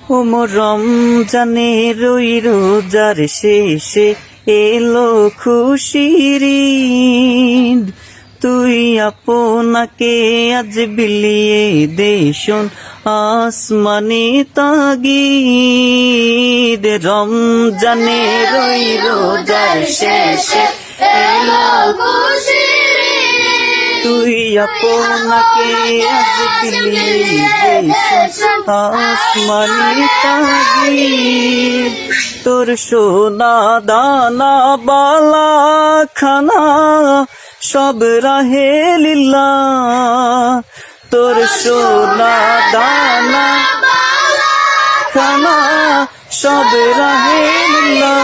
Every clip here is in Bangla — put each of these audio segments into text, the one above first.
ওমর রমজানের ওই রোজার শেষে এলো খুশির ঈদ। তুই আপনাকে আজ বিলিয়ে দে শোন আসমানে তাগিদ। রমজানের ওই রোজার শেষে এলো খুশির ঈদ। তুই আপনাকে আজ বিলিয়ে দে শোন আসমানে তাগিদ। তোর সোনা দানা বালা খানা সব রাহে লীলা। তোর সোনা দানা খানা সব রাহে লীলা।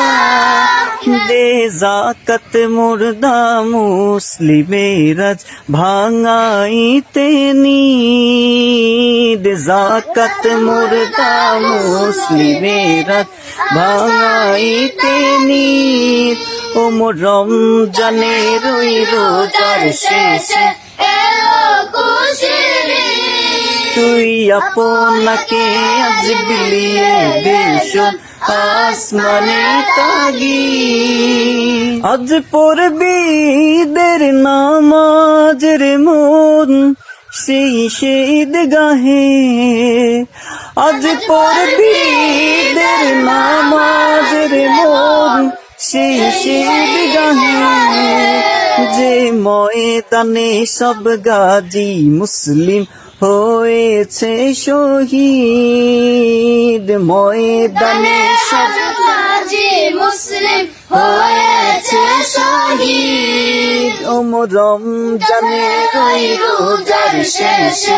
দে যাকাত মুর্দা মুসলিমের আজ ভাঙাইতে নিদ। যাকাত মুর্দা মুসলিমের আজ ভাঙাইতে নিদ। ওমর রমজানের ওই রোজার শেষে এলো খুশির ঈদ। তুই আপনাকে আজ বিলিয়ে দে শোন আসমানে তাগিদ। আজ পড়বি ঈদের নামাজ রে মন সেই ঈদ গাহে। আজ পড়বি ঈদের নামাজ রে মন সেই ঈদ গাহে। যে ময়দানে সব গাজী মুসলিম হয়েছে শহীদ। ময়দানে সব গাজী মুসলিম হয়েছে শহীদ। ওমর রমজানের ওই রোজার শেষে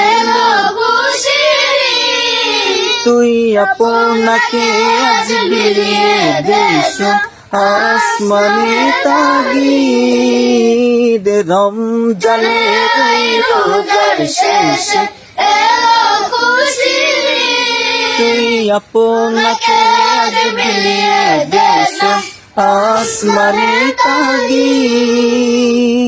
এলো খুশির ঈদ। তুই আপনাকে আজ বিলিয়ে দে শোন আসমানে তাগিদ। রমজানের ওই রোজার শেষে এলো খুশির ঈদ। তুই আপনাকে আজ বিলিয়ে দে শোন আসমানে তাগিদ।